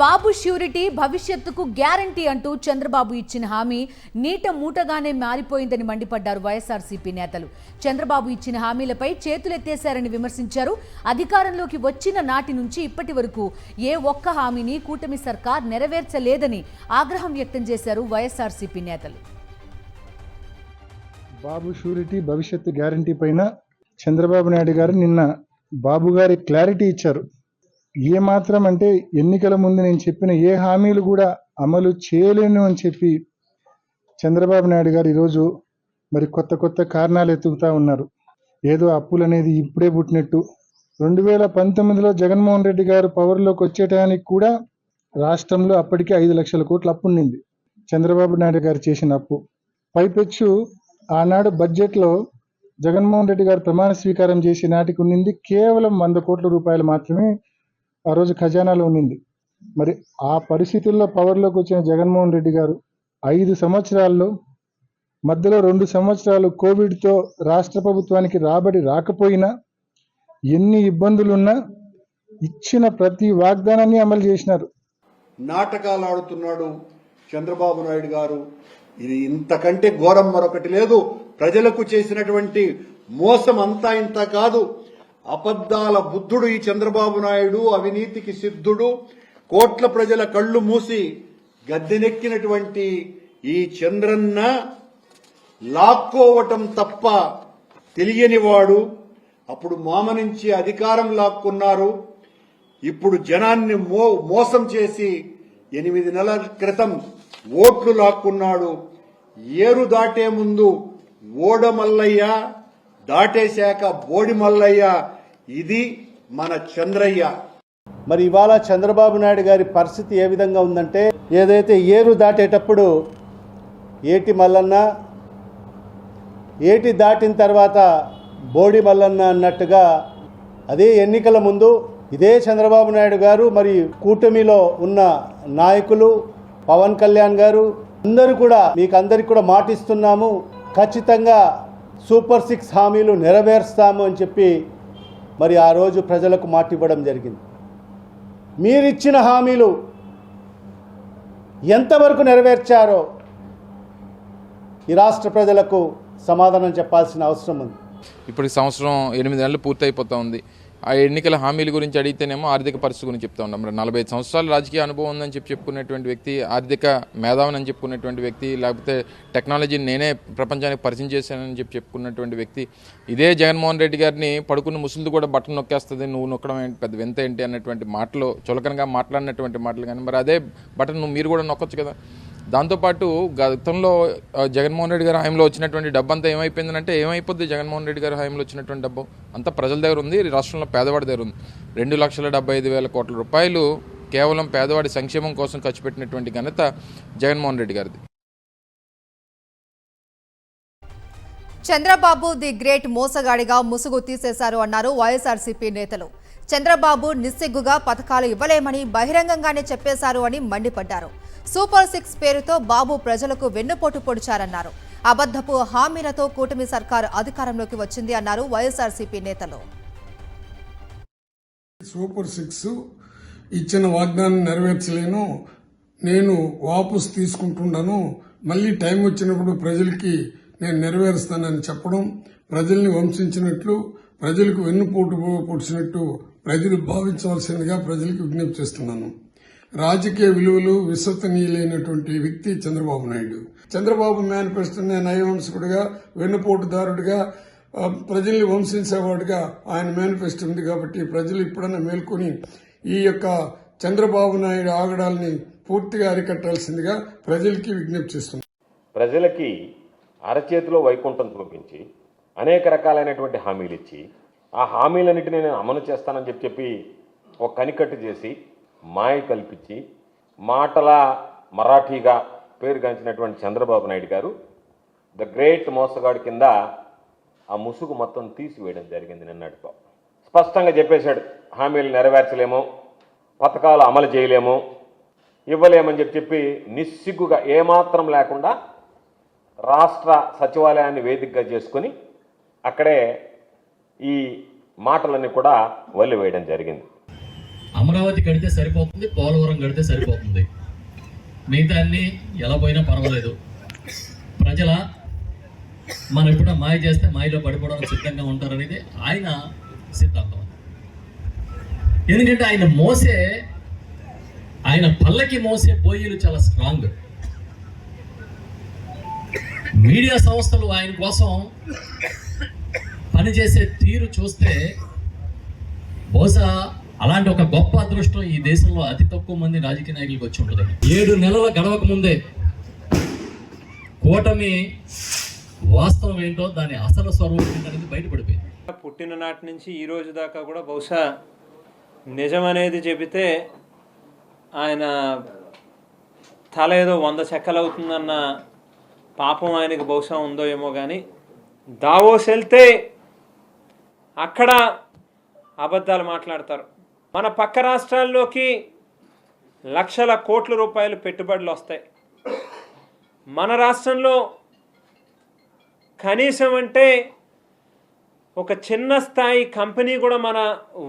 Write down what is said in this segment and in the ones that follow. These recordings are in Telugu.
బాబు ష్యూరిటీ భవిష్యత్తుకు గ్యారంటీ అంటూ చంద్రబాబు ఇచ్చిన హామీ నీట మూటగానే మారిపోయిందని మండిపడ్డారు వైఎస్ఆర్సీపీ నేతలు. చంద్రబాబు ఇచ్చిన హామీలపై చేతులెత్తేశారని విమర్శించారు. అధికారంలోకి వచ్చిన నాటి నుంచి ఇప్పటి వరకు ఏ ఒక్క హామీని కూటమి సర్కార్ నెరవేర్చలేదని ఆగ్రహం వ్యక్తం చేశారు వైఎస్ఆర్సీపీ నేతలు. బాబు ష్యూరిటీ భవిష్యత్తు గ్యారంటీ పైన చంద్రబాబు నాయుడు గారు నిన్న బాబు గారి క్లారిటీ ఇచ్చారు. ఏ మాత్రం అంటే ఎన్నికల ముందు నేను చెప్పిన ఏ హామీలు కూడా అమలు చేయలేను అని చెప్పి చంద్రబాబు నాయుడు గారు ఈరోజు మరి కొత్త కారణాలు ఎత్తుకుతా ఉన్నారు. ఏదో అప్పులు అనేది ఇప్పుడే పుట్టినట్టు. 2019లో జగన్మోహన్ రెడ్డి గారు పవర్లోకి వచ్చేటానికి కూడా రాష్ట్రంలో అప్పటికే 5 లక్షల కోట్ల అప్పు ఉండింది. చంద్రబాబు నాయుడు గారు చేసిన అప్పు పైపెచ్చు ఆనాడు బడ్జెట్లో జగన్మోహన్ రెడ్డి గారు ప్రమాణ స్వీకారం చేసే నాటికి ఉన్నింది కేవలం 100 కోట్ల రూపాయలు మాత్రమే ఆ రోజు ఖజానాలో ఉన్నింది. మరి ఆ పరిస్థితుల్లో పవర్లోకి వచ్చిన జగన్మోహన్ రెడ్డి గారు 5 సంవత్సరాల్లో మధ్యలో 2 సంవత్సరాలు కోవిడ్తో రాష్ట్ర ప్రభుత్వానికి రాబడి రాకపోయినా ఎన్ని ఇబ్బందులున్నా ఇచ్చిన ప్రతి వాగ్దానాన్ని అమలు చేసినారు. నాటకాలు ఆడుతున్నాడు చంద్రబాబు నాయుడు గారు. ఇది ఇంతకంటే ఘోరం మరొకటి లేదు. ప్రజలకు చేసినటువంటి మోసం అంతా ఇంత కాదు. అబద్ధాల బుద్ధుడు ఈ చంద్రబాబు నాయుడు, అవినీతికి సిద్ధుడు. కోట్ల ప్రజల కళ్ళు మూసి గద్దెనెక్కినటువంటి ఈ చంద్రన్న లాక్కోవటం తప్ప తెలియనివాడు. అప్పుడు మామ నుంచి అధికారం లాక్కున్నారు. ఇప్పుడు జనాన్ని మోసం చేసి 8 నెలల క్రితం ఓట్లు లాక్కున్నాడు. ఏరు దాటే ముందు ఓడమల్లయ్య, దాటేశాక బోడి మల్లయ్య. ఇది మన చంద్రయ్య. మరి ఇవాళ చంద్రబాబు నాయుడు గారి పరిస్థితి ఏ విధంగా ఉందంటే, ఏదైతే ఏరు దాటేటప్పుడు ఏటి మల్లన్న, ఏటి దాటిన తర్వాత బోడి మల్లన్న అన్నట్టుగా, అదే ఎన్నికల ముందు ఇదే చంద్రబాబు నాయుడు గారు మరి కూటమిలో ఉన్న నాయకులు పవన్ కళ్యాణ్ గారు అందరూ కూడా మీకు అందరికి కూడా మాటిస్తున్నాము, ఖచ్చితంగా సూపర్ 6 హామీలు నెరవేరుస్తాము అని చెప్పి మరి ఆ రోజు ప్రజలకు మాట ఇవ్వడం జరిగింది. మీరిచ్చిన హామీలు ఎంతవరకు నెరవేర్చారో ఈ రాష్ట్ర ప్రజలకు సమాధానం చెప్పాల్సిన అవసరం ఉంది. ఇప్పుడు సంవత్సరం 8 నెలలు పూర్తయిపోతూ ఉంది. ఆ ఎన్నికల హామీల గురించి అడిగితేనేమో ఆర్థిక పరిస్థితి గురించి చెప్తా ఉన్నాం. మరి 45 సంవత్సరాల రాజకీయ అనుభవం ఉందని చెప్పుకునేటువంటి వ్యక్తి, ఆర్థిక మేధావిని అని చెప్పుకునేటువంటి వ్యక్తి, లేకపోతే టెక్నాలజీని నేనే ప్రపంచానికి పరిచయం చేశానని చెప్పుకున్నటువంటి వ్యక్తి, ఇదే జగన్మోహన్ రెడ్డి గారిని పడుకున్న ముసలిది కూడా బట్టను నొక్కేస్తుంది, నువ్వు నొక్కడం ఏంటి, పెద్ద వింత ఏంటి అన్నటువంటి మాటలు, చులకనగా మాట్లాడినటువంటి మాటలు. కానీ మరి అదే బటన్ మీరు కూడా నొక్కొచ్చు కదా. దాంతోపాటు గతంలో జగన్మోహన్ రెడ్డి గారి హయాంలో వచ్చినటువంటి డబ్బు అంతా ఏమైపోయిందంటే, ఏమైపోద్ది జగన్మోహన్ రెడ్డి గారి హయాంలో వచ్చినటువంటి డబ్బు అంతా ప్రజల దగ్గర ఉంది, రాష్ట్రంలో పేదవాడి దగ్గర ఉంది. 2,75,000 కోట్ల రూపాయలు కేవలం పేదవాడి సంక్షేమం కోసం ఖర్చు పెట్టినటువంటి ఘనత జగన్మోహన్ రెడ్డి గారిది. చంద్రబాబు ది గ్రేట్ మోసగాడిగా ముసుగు తీసేశారు అన్నారు వైఎస్ఆర్సీపీ నేతలు. చంద్రబాబు నిస్సిగ్గుగా పథకాలు ఇవ్వలేమని బహిరంగంగానే చెప్పేశారు అని మండిపడ్డారు. సూపర్ 6 పేరుతో బాబు ప్రజలకు వెన్నుపోటు పొడిచారన్నారు. అబద్ధపు హామీలతో కూటమి సర్కారు అధికారంలోకి వచ్చింది అన్నారు వైఎస్ఆర్సీపీ నేతలు. సూపర్ 6 ఇచ్చిన వాగ్దానం నెరవేర్చలేను, నేను వాపసు తీసుకుంటున్నాను, మళ్ళీ టైం వచ్చినప్పుడు ప్రజలకి నేను నెరవేరుస్తానని చెప్పడం, ప్రజల్ని వంచించినట్లు, ప్రజలకు వెన్నుపోటు పొడిచినట్టు ప్రజలు భావించవలసిందిగా ప్రజలకు విజ్ఞప్తి చేస్తున్నాను. రాజకీయ విలువలు విశ్వసనీయులైనటువంటి వ్యక్తి చంద్రబాబు నాయుడు. చంద్రబాబు మేనిఫెస్టోని నయవంశకుడిగా, వెన్నుపోటుదారుడిగా, ప్రజల్ని వంశించేవాడుగా ఆయన మేనిఫెస్టో ఉంది. కాబట్టి ప్రజలు ఇప్పుడన్నా మేల్కొని ఈ యొక్క చంద్రబాబు నాయుడు ఆగడాల్ని పూర్తిగా అరికట్టాల్సిందిగా ప్రజలకి విజ్ఞప్తి చేస్తున్నారు. ప్రజలకి అరచేతిలో వైకుంఠం చూపించి అనేక రకాలైనటువంటి హామీలు ఇచ్చి, ఆ హామీలన్నింటినీ నేను అమలు చేస్తానని చెప్పి ఒక కనికట్టు చేసి మాయ కల్పించి మాటల మరాఠీగా పేరుగాంచినటువంటి చంద్రబాబు నాయుడు గారు ద గ్రేట్ మోసగాడు కింద ఆ ముసుగు మొత్తం తీసివేయడం జరిగింది. నిన్నటితో స్పష్టంగా చెప్పేశాడు, హామీలు నెరవేర్చలేము, పథకాలు అమలు చేయలేము, ఇవ్వలేమని చెప్పి నిస్సిగ్గుగా ఏమాత్రం లేకుండా రాష్ట్ర సచివాలయాన్ని వేదికగా చేసుకుని అక్కడే ఈ మాటలన్నీ కూడా వదిలివేయడం జరిగింది. అమరావతి కడితే సరిపోతుంది, పోలవరం కడితే సరిపోతుంది, మిగతా అన్ని ఎలా పోయినా పర్వాలేదు, ప్రజల మనం ఎప్పుడో మాయ చేస్తే మాయలో పడిపోవడానికి సిద్ధంగా ఉంటారనేది ఆయన సిద్ధాంతం. ఎందుకంటే ఆయన పల్లకి మోసే బోయిలు చాలా స్ట్రాంగ్. మీడియా సంస్థలు ఆయన కోసం పనిచేసే తీరు చూస్తే బహుశా అలాంటి ఒక గొప్ప అదృష్టం ఈ దేశంలో అతి తక్కువ మంది రాజకీయ నాయకులకు వచ్చి ఉంటుంది. 7 నెలల గడవక ముందే కూటమి వాస్తవం ఏంటో, దాని అసలు స్వరూపం ఏంటనేది బయటపడిపోయింది. పుట్టిన నాటి నుంచి ఈ రోజు దాకా కూడా బహుశా నిజం అనేది చెబితే ఆయన తల ఏదో 100 చెక్కలవుతుందన్న పాపం ఆయనకి బహుశా ఉందో ఏమో కానీ, దావోస్ వెళ్తే అక్కడ అబద్ధాలు మాట్లాడతారు. మన పక్క రాష్ట్రాల్లోకి లక్షల కోట్ల రూపాయలు పెట్టుబడులు వస్తాయి. మన రాష్ట్రంలో కనీసం అంటే ఒక చిన్న స్థాయి కంపెనీ కూడా మన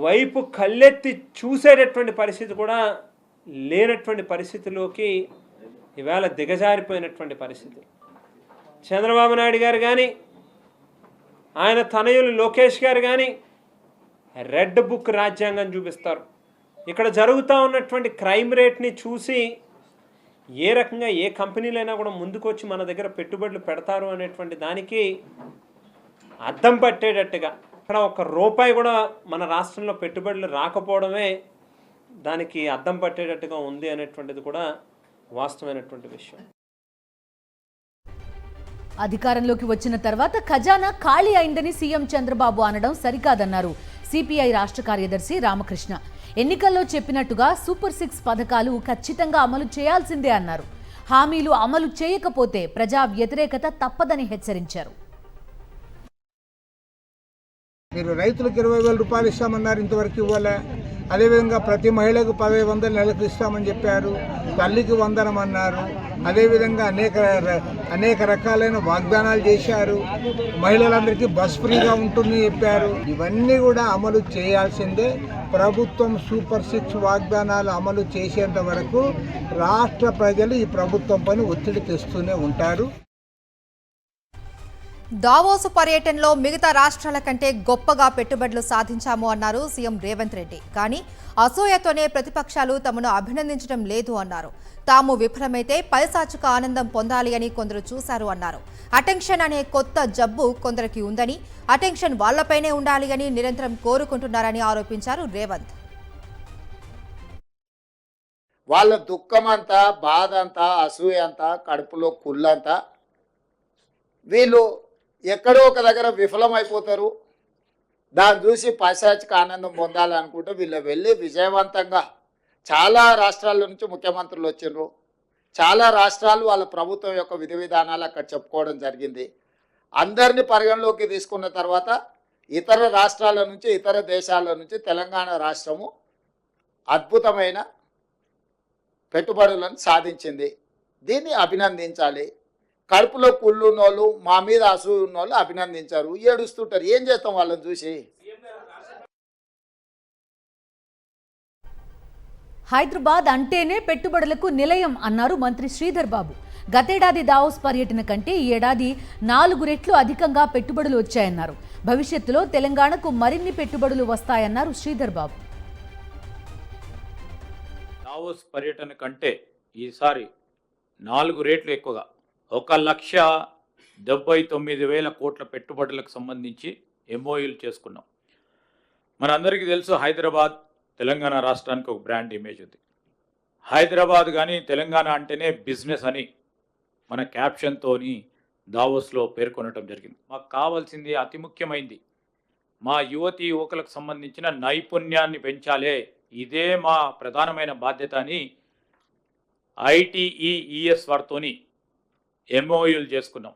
వైపు కళ్ళెత్తి చూసేటటువంటి పరిస్థితి కూడా లేనటువంటి పరిస్థితిలోకి ఇవాళ దిగజారిపోయినటువంటి పరిస్థితి. చంద్రబాబు నాయుడు గారు కానీ, ఆయన తనయులు లోకేష్ గారు కానీ రెడ్ బుక్ రాజ్యాంగం చూపిస్తారు. ఇక్కడ జరుగుతూ ఉన్నటువంటి క్రైమ్ రేట్ని చూసి ఏ రకంగా ఏ కంపెనీలైనా కూడా ముందుకొచ్చి మన దగ్గర పెట్టుబడులు పెడతారు అనేటువంటి దానికి అద్దం పట్టేటట్టుగా, ఇక్కడ ₹1 కూడా మన రాష్ట్రంలో పెట్టుబడులు రాకపోవడమే దానికి అద్దం పట్టేటట్టుగా ఉంది అనేటువంటిది కూడా వాస్తవమైనటువంటి విషయం. అధికారంలోకి వచ్చిన తర్వాత ఖజానా ఖాళీ అయిందని సీఎం చంద్రబాబు అనడం సరికాదన్నారు సిపిఐ రాష్ట్ర కార్యదర్శి రామకృష్ణ. ఎన్నికల్లో చెప్పినట్టుగా సూపర్ 6 పథకాలు ఖచ్చితంగా అమలు చేయాల్సిందే అన్నారు. హామీలు అమలు చేయకపోతే ప్రజా వ్యతిరేకత తప్పదని హెచ్చరించారు. మీరు రైతులకు 20,000 రూపాయలు ఇస్తామన్నారు, ఇంతవరకు ఇవ్వలే. అదేవిధంగా ప్రతి మహిళకు 1500 నెలకు ఇస్తామని చెప్పారు. తల్లికి వందనం అన్నారు. అదేవిధంగా అనేక రకాలైన వాగ్దానాలు చేశారు. మహిళలందరికీ బస్ ఫ్రీగా ఉంటుంది చెప్పారు. ఇవన్నీ కూడా అమలు చేయాల్సిందే. ప్రభుత్వం సూపర్ 6 వాగ్దానాలు అమలు చేసేంత వరకు రాష్ట్ర ప్రజలు ఈ ప్రభుత్వం పైన ఒత్తిడి తెస్తూనే ఉంటారు. దావోసు పర్యటనలో మిగతా రాష్ట్రాల కంటే గొప్పగా పెట్టుబడులు సాధించాము అన్నారు సీఎం రేవంత్ రెడ్డి. కానీ అసూయతోనే ప్రతిపక్షాలు తమను అభినందించడం లేదు అన్నారు. తాము విఫలమైతే పైశాచిక ఆనందం పొందాలి అని కొందరు చూశారు అన్నారు. అటెన్షన్ అనే కొత్త జబ్బు కొందరికి ఉందని, అటెన్షన్ వాళ్లపైనే ఉండాలి అని నిరంతరం కోరుకుంటున్నారని ఆరోపించారు రేవంత్. వాళ్ళ దుఃఖమంతా, బాధ అంతా, అసూయ అంతా, కడుపులో కుళ్ళంతా వీళ్ళు ఎక్కడో ఒక దగ్గర విఫలమైపోతారు. దాన్ని చూసి పైశాచిక ఆనందం పొందాలనుకుంటే వీళ్ళు వెళ్ళి విజయవంతంగా చాలా రాష్ట్రాల నుంచి ముఖ్యమంత్రులు వచ్చిండ్రు. చాలా రాష్ట్రాలు వాళ్ళ ప్రభుత్వం యొక్క విధి విధానాలు అక్కడ చెప్పుకోవడం జరిగింది. అందరినీ పరిగణలోకి తీసుకున్న తర్వాత ఇతర రాష్ట్రాల నుంచి, ఇతర దేశాల నుంచి తెలంగాణ రాష్ట్రము అద్భుతమైన పెట్టుబడులను సాధించింది. దీన్ని అభినందించాలి. కడుపులో కుళ్ళున్నోళ్ళు, మా మీద అసూయ ఉన్నోళ్ళు అభినందించారు, ఏడుస్తుంటారు. ఏం చేస్తాం వాళ్ళని చూసి? హైదరాబాద్ అంటేనే పెట్టుబడులకు నిలయం అన్నారు మంత్రి శ్రీధర్ బాబు. గతేడాది దావోస్ పర్యటన కంటే ఈ ఏడాది 4 రెట్లు అధికంగా పెట్టుబడులు వచ్చాయన్నారు. భవిష్యత్తులో తెలంగాణకు మరిన్ని పెట్టుబడులు వస్తాయన్నారు శ్రీధర్ బాబు. దావోస్ పర్యటన కంటే ఈసారి 4 రెట్లు ఎక్కువగా 1,79,000 కోట్ల పెట్టుబడులకు సంబంధించి ఎంఓయూలు చేసుకున్నాం. మనందరికీ తెలుసు, హైదరాబాద్ తెలంగాణ రాష్ట్రానికి ఒక బ్రాండ్ ఇమేజ్ ఉంది. హైదరాబాద్ కానీ తెలంగాణ అంటేనే బిజినెస్ అని మన క్యాప్షన్తోని దావోస్లో పేర్కొనడం జరిగింది. మాకు కావాల్సింది అతి ముఖ్యమైనది, మా యువతీ యువకులకు సంబంధించిన నైపుణ్యాన్ని పెంచాలే. ఇదే మా ప్రధానమైన బాధ్యత అని ITES వారితోని ఎంఓయూలు చేసుకున్నాం.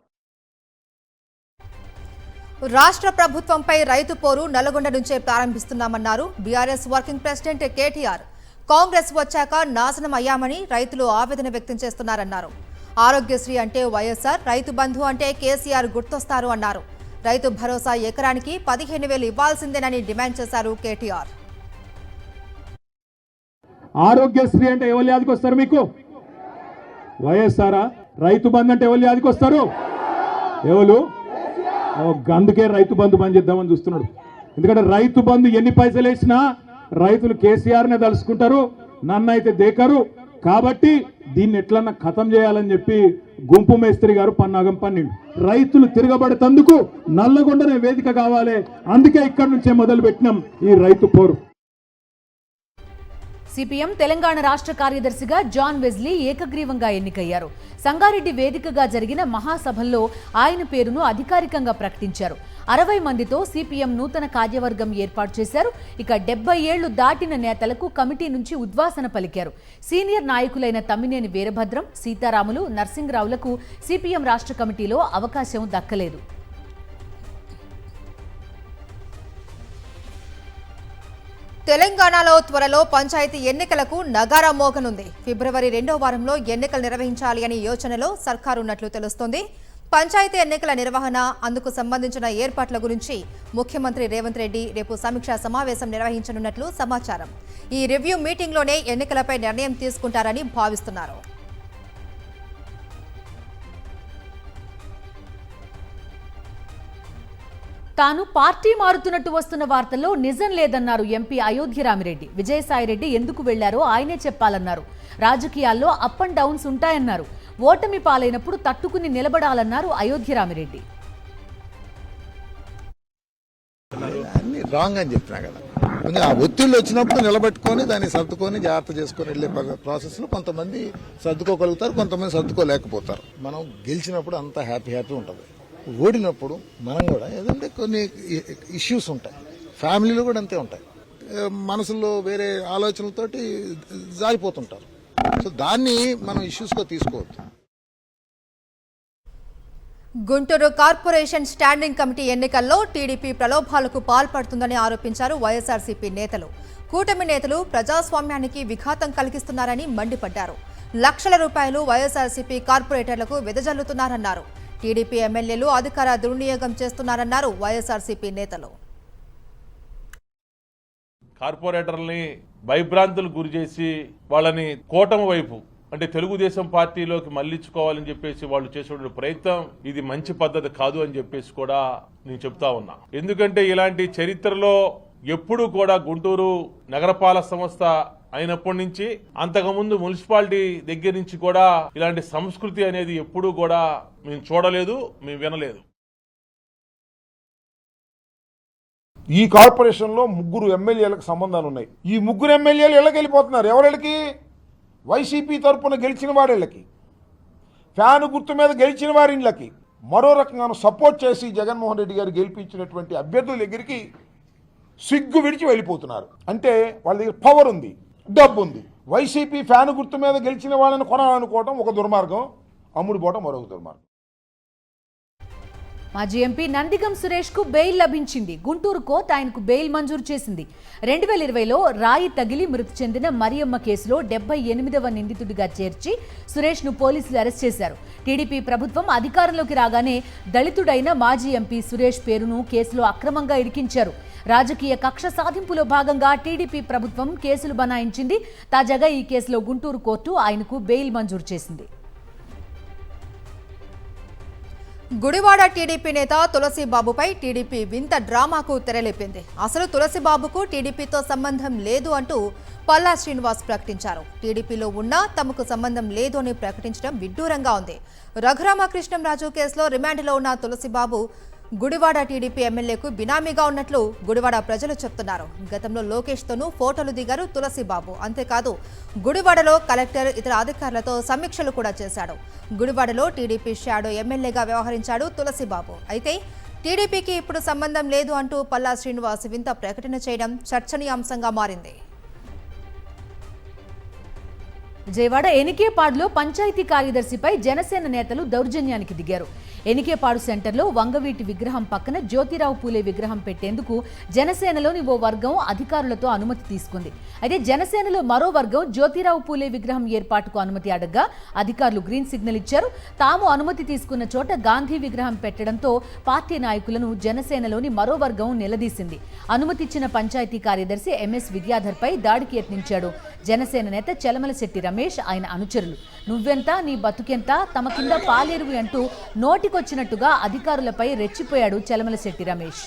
రాష్ట్ర ప్రభుత్వంపై రైతు పోరు నల్గొండ నుంచే ప్రారంభిస్తున్నామన్నారు బీఆర్ఎస్ వర్కింగ్ ప్రెసిడెంట్ కేటీఆర్. కాంగ్రెస్ వచ్చాక నాశనం అయ్యామని రైతులు ఆవేదన వ్యక్తం చేస్తున్నారన్నారు. ఆరోగ్యశ్రీ అంటే వైఎస్ఆర్, రైతు బంధు అంటే కేసీఆర్ గుర్తొస్తారు అన్నారు. రైతు భరోసా ఎకరానికి 15,000 ఇవ్వాల్సిందేనని డిమాండ్ చేశారు కేటీఆర్. ఆరోగ్యశ్రీ అంటే ఎవరు యాదికి వస్తారు మీకు? వైఎస్ఆర్. రైతు బంధు అంటే ఎవరు యాదికి వస్తారు? ఎవరు? అందుకే రైతు బంధు బంద్ చేద్దామని చూస్తున్నాడు. ఎందుకంటే రైతు బంధు ఎన్ని పైసలు వేసినా రైతులు కేసీఆర్నే తలుసుకుంటారు, నన్ను అయితే దేకరు. కాబట్టి దీన్ని ఎట్లన్నా ఖతం చేయాలని చెప్పి గుంపు మేస్త్రి గారు పన్నాగం పన్నిండు. రైతులు తిరగబడేందుకు నల్లగొండనే వేదిక కావాలి. అందుకే ఇక్కడి నుంచే మొదలు పెట్టినాం ఈ రైతు పోరు. సిపిఎం తెలంగాణ రాష్ట్ర కార్యదర్శిగా జాన్ వెజ్లీ ఏకగ్రీవంగా ఎన్నికయ్యారు. సంగారెడ్డి వేదికగా జరిగిన మహాసభల్లో ఆయన పేరును అధికారికంగా ప్రకటించారు. 60 మందితో సిపిఎం నూతన కార్యవర్గం ఏర్పాటు చేశారు. ఇక 70 ఏళ్లు దాటిన నేతలకు కమిటీ నుంచి ఉద్వాసన పలికారు. సీనియర్ నాయకులైన తమ్మినేని వీరభద్రం, సీతారాములు, నర్సింగరావులకు సిపిఎం రాష్ట్ర కమిటీలో అవకాశం దక్కలేదు. తెలంగాణలో త్వరలో పంచాయతీ ఎన్నికలకు నగారా మోగనుంది. ఫిబ్రవరి 2వ వారంలో ఎన్నికలు నిర్వహించాలి అనే యోచనలో సర్కారు ఉన్నట్లు తెలుస్తోంది. పంచాయతీ ఎన్నికల నిర్వహణ, అందుకు సంబంధించిన ఏర్పాట్ల గురించి ముఖ్యమంత్రి రేవంత్ రెడ్డి రేపు సమీక్షా సమావేశం నిర్వహించనున్నట్లు సమాచారం. ఈ రివ్యూ మీటింగ్లోనే ఎన్నికలపై నిర్ణయం తీసుకుంటారని భావిస్తున్నారు. తాను పార్టీ మారుతున్నట్టు వస్తున్న వార్తల్లో నిజం లేదన్నారు ఎంపీ అయోధ్య రామిరెడ్డి. విజయసాయిరెడ్డి ఎందుకు వెళ్లారో ఆయనే చెప్పాలన్నారు. రాజకీయాల్లో అప్ అండ్ డౌన్స్ ఉంటాయన్నారు. ఓటమి పాలైనప్పుడు తట్టుకుని నిలబడాలన్నారు అయోధ్య రామిరెడ్డి. అన్ని రాంగ్ అని చెప్పినా కదా, కొంచెం ఆ ఒత్తిళ్ళు వచ్చినప్పుడు నిలబెట్టుకొని దాన్ని సర్దుకొని జాగ్రత్త చేసుకొని వెళ్ళే ప్రాసెస్లో కొంతమంది సర్దుకోగలుగుతారు, కొంతమంది సర్దుకోలేకపోతారు. మనం గెలిచినప్పుడు అంతా హ్యాపీ ఉంటుంది. ఓడినప్పుడు మనం కూడా ఏదంటే కొన్ని ఇష్యూస్ ఉంటాయి, ఫ్యామిలీలో కూడా అంతే ఉంటాయి, మనసులో వేరే ఆలోచనలతోటి జారిపోతుంటారు. సో దాన్ని మనం ఇష్యూస్గా తీసుకోవద్దు. గుంటూరు కార్పొరేషన్ స్టాండింగ్ కమిటీ ఎన్నికల్లో టీడీపీ ప్రలోభాలకు పాల్పడుతుందని ఆరోపించారు వైఎస్ఆర్సీపీ నేతలు. కూటమి నేతలు ప్రజాస్వామ్యానికి విఘాతం కలిగిస్తున్నారని మండిపడ్డారు. లక్షల రూపాయలు వైఎస్ఆర్సీపీ కార్పొరేటర్లకు వెదజల్లుతున్నారన్నారు. టీడీపీ ఎమ్మెల్యేలు అధికార దుర్వినియోగం చేస్తున్నారన్నారు వైఎస్ఆర్సీపీ నేతలు. కార్పొరేటర్లని భయభ్రాంతులు గురి చేసి వాళ్ళని కూటమి వైపు అంటే తెలుగుదేశం పార్టీలోకి మళ్లించుకోవాలని చెప్పేసి వాళ్ళు చేసే ప్రయత్నం ఇది మంచి పద్ధతి కాదు అని చెప్పేసి కూడా నేను చెప్తా ఉన్నా. ఎందుకంటే ఇలాంటి చరిత్రలో ఎప్పుడూ కూడా గుంటూరు నగరపాలక సంస్థ అయినప్పటి నుంచి అంతకుముందు మున్సిపాలిటీ దగ్గర నుంచి కూడా ఇలాంటి సంస్కృతి అనేది ఎప్పుడూ కూడా మేము చూడలేదు, మేము వినలేదు. ఈ కార్పొరేషన్లో 3 ఎమ్మెల్యేలకు సంబంధాలు ఉన్నాయి. ఈ 3 ఎమ్మెల్యేలు ఇళ్ళకి వెళ్ళిపోతున్నారు. ఎవరికి? వైసీపీ తరఫున గెలిచిన వారిళ్ళకి, ఫ్యాను గుర్తు మీద గెలిచిన వారి ఇళ్ళకి. మరో రకంగా సపోర్ట్ చేసి జగన్మోహన్ రెడ్డి గారు గెలిపించినటువంటి అభ్యర్థుల దగ్గరికి సిగ్గు విడిచి వెళ్ళిపోతున్నారు. అంటే వాళ్ళ దగ్గర పవర్ ఉంది, డబ్బు ఉంది. వైసీపీ ఫ్యాను గుర్తు మీద గెలిచిన వాళ్ళని కొనాలనుకోవడం ఒక దుర్మార్గం, అమ్ముడుపోవడం మరొక దుర్మార్గం. మాజీ ఎంపీ నందిగం సురేష్ కు బెయిల్ లభించింది. గుంటూరు కోర్టు ఆయనకు బెయిల్ మంజూరు చేసింది. 2020లో రాయి తగిలి మృతి చెందిన మరియమ్మ కేసులో 78వ నిందితుడిగా చేర్చి సురేష్ ను పోలీసులు అరెస్ట్ చేశారు. టీడీపీ ప్రభుత్వం అధికారంలోకి రాగానే దళితుడైన మాజీ ఎంపీ సురేష్ పేరును కేసులో అక్రమంగా ఇరికించారు. రాజకీయ కక్ష సాధింపులో భాగంగా టీడీపీ ప్రభుత్వం కేసులు బనాయించింది. తాజాగా ఈ కేసులో గుంటూరు కోర్టు ఆయనకు బెయిల్ మంజూరు చేసింది. గుడివాడ టీడీపీ నేత తులసిబాబుపై టీడీపీ వింత డ్రామాకు తెరలేపింది. అసలు తులసిబాబుకు టీడీపీతో సంబంధం లేదు అంటూ పల్లా శ్రీనివాస్ ప్రకటించారు. టీడీపీలో ఉన్నా తమకు సంబంధం లేదు అని ప్రకటించడం విడ్డూరంగా ఉంది. రఘురామకృష్ణంరాజు కేసులో రిమాండ్లో ఉన్న తులసిబాబు గుడివాడ టీడీపీ ఎమ్మెల్యేకు బినామీగా ఉన్నట్లు గుడివాడ ప్రజలు చెప్తున్నారు. గతంలో లోకేష్తోనూ ఫోటోలు దిగారు తులసిబాబు. అంతేకాదు గుడివాడలో కలెక్టర్, ఇతర అధికారులతో సమీక్షలు కూడా చేశాడు. గుడివాడలో టీడీపీ షాడో ఎమ్మెల్యేగా వ్యవహరించాడు తులసిబాబు. అయితే టీడీపీకి ఇప్పుడు సంబంధం లేదు అంటూ పల్లా శ్రీనివాస్ వింత ప్రకటన చేయడం చర్చనీయాంశంగా మారింది. విజయవాడ ఎనికేపాడులో పంచాయతీ కార్యదర్శిపై జనసేన నేతలు దౌర్జన్యానికి దిగారు. ఎనికేపాడు సెంటర్లో వంగవీటి విగ్రహం పక్కన జ్యోతిరావు పూలే విగ్రహం పెట్టేందుకు జనసేనలోని ఓ వర్గం అధికారులతో అనుమతి తీసుకుంది. అయితే జనసేనలో మరో వర్గం జ్యోతిరావు పూలే విగ్రహం ఏర్పాటుకు అనుమతి అడగ్గా అధికారులు గ్రీన్ సిగ్నల్ ఇచ్చారు. తాము అనుమతి తీసుకున్న చోట గాంధీ విగ్రహం పెట్టడంతో పార్టీ నాయకులను జనసేనలోని మరో వర్గం నిలదీసింది. అనుమతిచ్చిన పంచాయతీ కార్యదర్శి ఎంఎస్ విద్యాధర్పై దాడికి యత్నించాడు జనసేన నేత చలమలశెట్టి రమేష్, ఆయన అనుచరులు. నువ్వెంత, నీ బతుకెంత, తమ కింద పాలేరువి అంటూ నోటికొచ్చినట్టుగా అధికారులపై రెచ్చిపోయాడు చలమలశెట్టి రమేష్.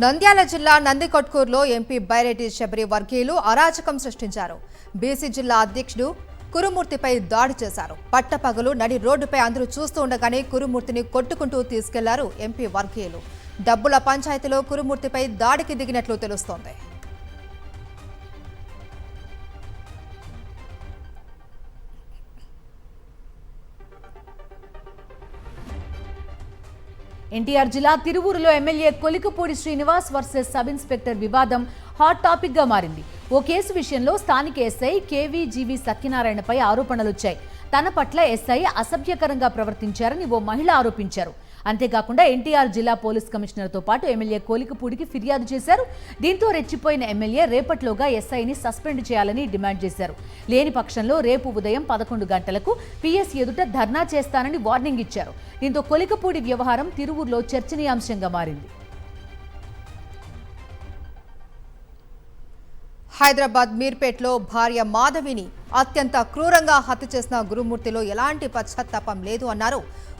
నంద్యాల జిల్లా నందికొట్కూరులో ఎంపీ బైరెడ్డి శబరి వర్గీయులు అరాచకం సృష్టించారు. బీసీ జిల్లా అధ్యక్షుడు కురుమూర్తిపై దాడి చేశారు. పట్టపగలు నడి రోడ్డుపై అందరూ చూస్తూ ఉండగానే కురుమూర్తిని కొట్టుకుంటూ తీసుకెళ్లారు ఎంపీ వర్గీయులు. డబ్బుల పంచాయతీలో కురుమూర్తిపై దాడికి దిగినట్లు తెలుస్తోంది. ఎన్టీఆర్ జిల్లా తిరువూరులో MLA Kolikapudi Srinivas versus sub inspector వివాదం హాట్ టాపిక్ గా మారింది. ఓ కేసు విషయంలో స్థానిక ఎస్ఐ కేవీజీవి సత్యనారాయణపై ఆరోపణలొచ్చాయి. తన పట్ల ఎస్ఐ అసభ్యకరంగా ప్రవర్తించారని ఓ మహిళ ఆరోపించారు. అంతేకాకుండా ఎన్టీఆర్ జిల్లా పోలీస్ కమిషనర్తో పాటు ఎమ్మెల్యే కోలికపూడికి ఫిర్యాదు చేశారు. దీంతో రెచ్చిపోయిన ఎమ్మెల్యే రేపట్లోగా ఎస్ఐని సస్పెండ్ చేయాలని డిమాండ్ చేశారు. లేని పక్షంలో రేపు ఉదయం 11 గంటలకు పిఎస్ ఎదుట ధర్నా చేస్తానని వార్నింగ్ ఇచ్చారు. దీంతో కోలికపూడి వ్యవహారం తిరువూరులో చర్చనీయాంశంగా మారింది. హైదరాబాద్ మీర్పేట్లో భార్య మాధవిని అత్యంత క్రూరంగా హత్య చేసిన గురుమూర్తిలో ఎలాంటి పశ్చాత్తాపం లేదు అన్నారు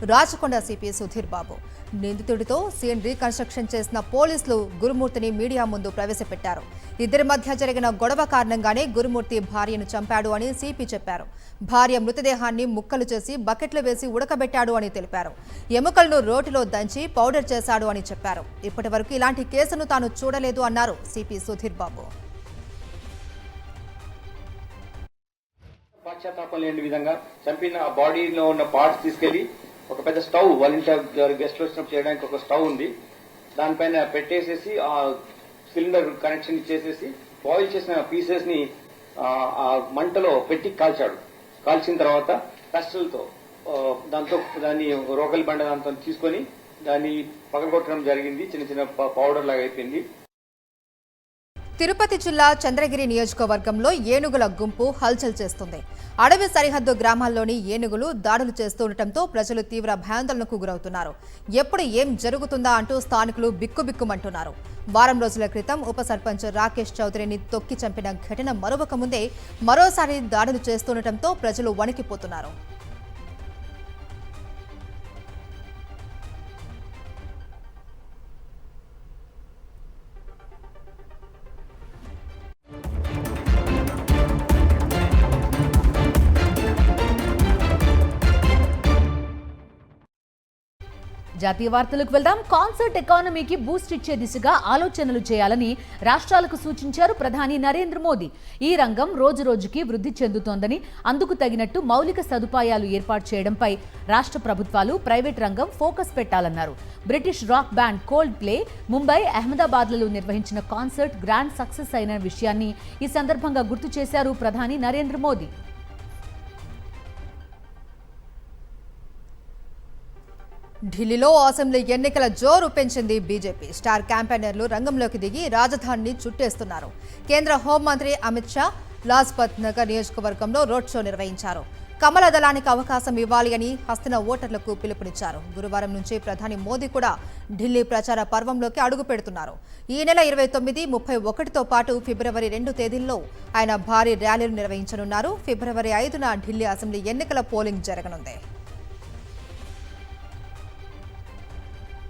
Rachakonda CP Sudheer Babu. నిందితుడితో scene reconstruction చేసిన పోలీసులు గురుమూర్తిని మీడియా ముందు ప్రవేశపెట్టారు. ఇద్దరి మధ్య జరిగిన గొడవ కారణంగానే గురుమూర్తి భార్యను చంపాడు అని సిపి చెప్పారు. భార్య మృతదేహాన్ని ముక్కలు చేసి బకెట్లు వేసి ఉడకబెట్టాడు అని తెలిపారు. ఎముకలను రోటిలో దంచి పౌడర్ చేశాడు అని చెప్పారు. ఇప్పటి వరకు ఇలాంటి కేసును తాను చూడలేదు అన్నారు సిపి సుధీర్ బాబు. పశ్చాత్తాపం లేని విధంగా చంపిన ఆ బాడీలో ఉన్న పార్ట్స్ తీసుకెళ్లి ఒక పెద్ద స్టవ్, వాళ్ళ ఇంట్లో గెస్ట్లు వచ్చినప్పుడు చేయడానికి ఒక స్టవ్ ఉంది, దానిపైన పెట్టేసేసి ఆ సిలిండర్ కనెక్షన్ ఇచ్చేసేసి బాయిల్ చేసిన పీసెస్ ని ఆ మంటలో పెట్టి కాల్చాడు. కాల్చిన తర్వాత కస్టల్తో దాన్ని రోకలి బండ దాంతో తీసుకొని దాన్ని పగలగొట్టడం జరిగింది. చిన్న చిన్న పౌడర్ లాగా అయిపోయింది. తిరుపతి జిల్లా చంద్రగిరి నియోజకవర్గంలో ఏనుగుల గుంపు హల్చల్ చేస్తుంది. అడవి సరిహద్దు గ్రామాల్లోని ఏనుగులు దాడులు చేస్తుండటంతో ప్రజలు తీవ్ర భయాందోళనకు గురవుతున్నారు. ఎప్పుడు ఏం జరుగుతుందా అంటూ స్థానికులు బిక్కుబిక్కుమంటున్నారు. వారం రోజుల క్రితం ఉప సర్పంచ్ రాకేష్ చౌదరిని తొక్కి చంపిన ఘటన మరొక ముందే మరోసారి దాడులు చేస్తుండటంతో ప్రజలు వణికిపోతున్నారు. జాతీయ వార్తలకు వెళ్దాం. కాన్సర్ట్ ఎకానమీకి బూస్ట్ ఇచ్చే దిశగా ఆలోచనలు చేయాలని రాష్ట్రాలకు సూచించారు ప్రధాని నరేంద్ర మోదీ. ఈ రంగం రోజురోజుకి వృద్ధి చెందుతోందని, అందుకు తగినట్టు మౌలిక సదుపాయాలు ఏర్పాటు చేయడంపై రాష్ట్ర ప్రభుత్వాలు, ప్రైవేట్ రంగం ఫోకస్ పెట్టాలన్నారు. British rock band Coldplay Mumbai, అహ్మదాబాద్లలో నిర్వహించిన కాన్సర్ట్ గ్రాండ్ సక్సెస్ అయిన విషయాన్ని ఈ సందర్భంగా గుర్తు చేశారు ప్రధాని నరేంద్ర మోదీ. ఢిల్లీలో అసెంబ్లీ ఎన్నికల జోరు పెంచింది బీజేపీ. స్టార్ క్యాంపెయినర్లు రంగంలోకి దిగి రాజధానిని చుట్టేస్తున్నారు. కేంద్ర హోంమంత్రి అమిత్ షా లాజ్పత్ నగర్ నియోజకవర్గంలో రోడ్ షో నిర్వహించారు. కమల దళానికి అవకాశం ఇవ్వాలి అని హస్తిన ఓటర్లకు పిలుపునిచ్చారు. గురువారం నుంచి ప్రధాని మోదీ కూడా ఢిల్లీ ప్రచార పర్వంలోకి అడుగు పెడుతున్నారు. ఈ నెల 29, 31తో పాటు ఫిబ్రవరి 2 తేదీల్లో ఆయన భారీ ర్యాలీలు నిర్వహించనున్నారు. ఫిబ్రవరి 5న ఢిల్లీ అసెంబ్లీ ఎన్నికల పోలింగ్ జరగనుంది.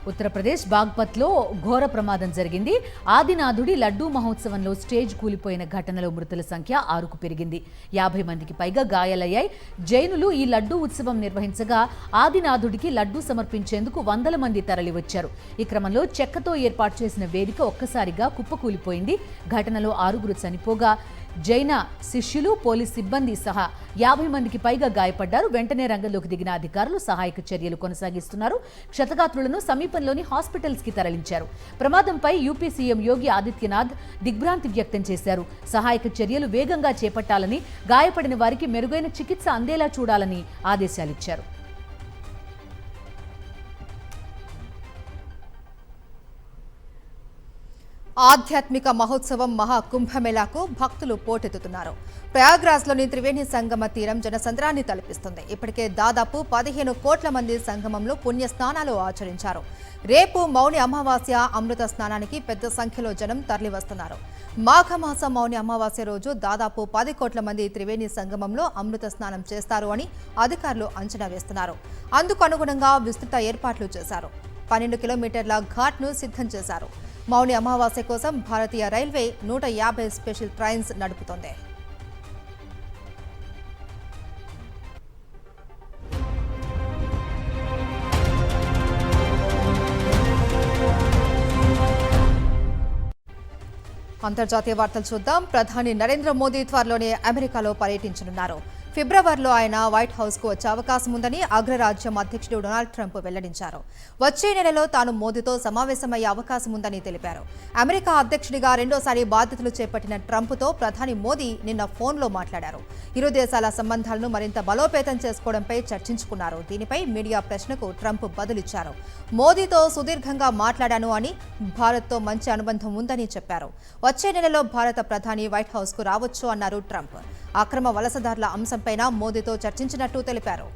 ఉత్తరప్రదేశ్ బాగ్పత్లో ఘోర ప్రమాదం జరిగింది. ఆదినాథుడి లడ్డూ మహోత్సవంలో స్టేజ్ కూలిపోయిన ఘటనలో మృతుల సంఖ్య 6కు పెరిగింది. 50 మందికి పైగా గాయాలయ్యాయి. జైనులు ఈ లడ్డూ ఉత్సవం నిర్వహించగా ఆదినాథుడికి లడ్డూ సమర్పించేందుకు 100 మంది తరలివచ్చారు. ఈ క్రమంలో చెక్కతో ఏర్పాటు చేసిన వేదిక ఒక్కసారిగా కుప్పకూలిపోయింది. ఘటనలో 6గురు చనిపోగా జైన శిష్యులు, పోలీస్ సిబ్బంది సహా 50 మందికి పైగా గాయపడ్డారు. వెంటనే రంగంలోకి దిగిన అధికారులు సహాయక చర్యలు కొనసాగిస్తున్నారు. క్షతగాత్రులను సమీపంలోని హాస్పిటల్స్ కి తరలించారు. ప్రమాదంపై యూపీ సీఎం యోగి ఆదిత్యనాథ్ దిగ్భ్రాంతి వ్యక్తం చేశారు. సహాయక చర్యలు వేగంగా చేపట్టాలని, గాయపడిన వారికి మెరుగైన చికిత్స అందేలా చూడాలని ఆదేశాలిచ్చారు. ఆధ్యాత్మిక మహోత్సవం మహాకుంభమేళాకు భక్తులు పోటెత్తుతున్నారు. ప్రయాగ్రాజ్లోని త్రివేణి సంగమ తీరం జనసంద్రాన్ని తలపిస్తుంది. ఇప్పటికే దాదాపు 15 కోట్ల మంది సంగమంలో పుణ్య స్నానాలు ఆచరించారు. రేపు మౌని అమావాస్య అమృత స్నానానికి పెద్ద సంఖ్యలో జనం తరలివస్తున్నారు. మాఘమాస మౌని అమావాస్య రోజు దాదాపు 10 కోట్ల మంది త్రివేణి సంగమంలో అమృత స్నానం చేస్తారు అని అధికారులు అంచనా వేస్తున్నారు. అందుకు అనుగుణంగా విస్తృత ఏర్పాట్లు చేశారు. 12 కిలోమీటర్ల ఘాట్ను సిద్ధం చేశారు. మౌని అమావాస్య కోసం భారతీయ రైల్వే 150 స్పెషల్ ట్రైన్స్ నడుపుతోంది. అంతర్జాతీయ వార్తలు చూద్దాం. ప్రధాని నరేంద్ర మోదీ త్వరలోనే అమెరికాలో పర్యటించనున్నారు. ఫిబ్రవరిలో ఆయన వైట్ హౌస్ కు వచ్చే అవకాశం ఉందని అగ్రరాజ్యం అధ్యక్షుడు డొనాల్డ్ ట్రంప్ వెల్లడించారు. వచ్చే నెలలో తాను మోదీతో సమావేశమయ్యే అవకాశం ఉందని తెలిపారు. అమెరికా అధ్యక్షుడిగా రెండోసారి బాధ్యతలు చేపట్టిన ట్రంప్తో ప్రధాని మోదీ నిన్న ఫోన్లో మాట్లాడారు. ఇరు దేశాల సంబంధాలను మరింత బలోపేతం చేసుకోవడంపై చర్చించుకున్నారు. దీనిపై మీడియా ప్రశ్నకు ట్రంప్ బదులిచ్చారు. మోదీతో సుదీర్ఘంగా మాట్లాడాను అని, భారత్తో మంచి అనుబంధం ఉందని చెప్పారు. వచ్చే నెలలో భారత ప్రధాని వైట్ హౌస్ కు రావచ్చు అన్నారు ట్రంప్. అక్రమ వలసదారుల అంశంపైన మోదీతో చర్చించినట్టు తెలిపారు.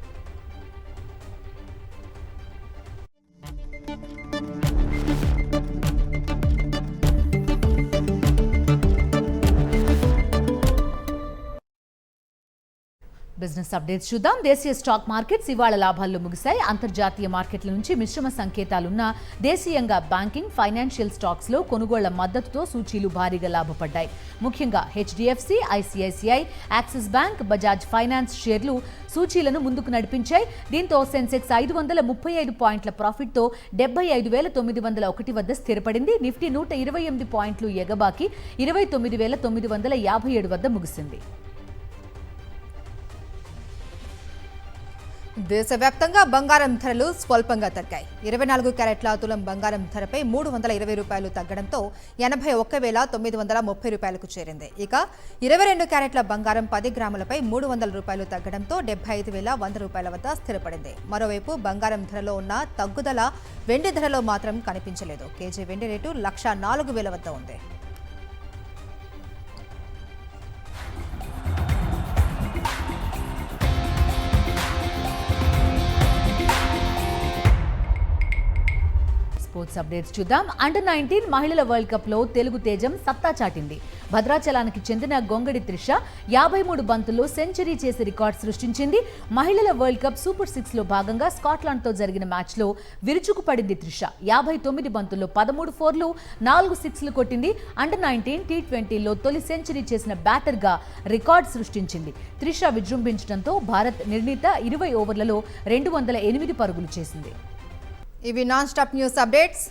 బిజినెస్ అప్డేట్స్ చూద్దాం. దేశీయ స్టాక్ మార్కెట్స్ ఇవాళ లాభాల్లో ముగిశాయి. అంతర్జాతీయ మార్కెట్ల నుంచి మిశ్రమ సంకేతాలున్న దేశీయంగా బ్యాంకింగ్, ఫైనాన్షియల్ స్టాక్స్ లో కొనుగోళ్ల మద్దతుతో సూచీలు భారీగా లాభపడ్డాయి. ముఖ్యంగా HDFC, ICICI, axis bank, Bajaj finance షేర్లు సూచీలను ముందుకు నడిపించాయి. దీంతో సెన్సెక్స్ 535 పాయింట్ల ప్రాఫిట్తో 75,901 వద్ద స్థిరపడింది. నిఫ్టీ 128 పాయింట్లు ఎగబాకి 29,957 వద్ద ముగిసింది. దేశవ్యాప్తంగా బంగారం ధరలు స్వల్పంగా తగ్గాయి. 24 క్యారెట్ల తులం బంగారం ధరపై 320 రూపాయలు తగ్గడంతో 81,930 రూపాయలకు చేరింది. ఇక 22 క్యారెట్ల బంగారం 10 గ్రాములపై 300 రూపాయలు తగ్గడంతో 75,100 రూపాయల వద్ద స్థిరపడింది. మరోవైపు బంగారం ధరలో ఉన్న తగ్గుదల వెండి ధరలో మాత్రం కనిపించలేదు. కేజీ వెండి రేటు 104,000 వద్ద ఉంది. స్పోర్ట్స్ అప్డేట్స్ చూద్దాం. అండర్-19 మహిళల వరల్డ్ కప్ లో తెలుగు తేజం సత్తా చాటింది. భద్రాచలానికి చెందిన గొంగడి త్రిష 53 బంతుల్లో సెంచరీ చేసి రికార్డు సృష్టించింది. మహిళల వరల్డ్ కప్ సూపర్ 6 లో భాగంగా స్కాట్లాండ్ తో జరిగిన మ్యాచ్ లో విరుచుకుపడింది త్రిష. 59 బంతుల్లో 13 ఫోర్లు, 4 సిక్స్లు కొట్టింది. అండర్-19 T20లో తొలి సెంచరీ చేసిన బ్యాటర్ గా రికార్డు సృష్టించింది. త్రిష విజృంభించడంతో భారత్ నిర్ణీత 20 ఓవర్లలో 208 పరుగులు చేసింది. ఇవి నాన్ స్టాప్ న్యూస్ అప్డేట్స్.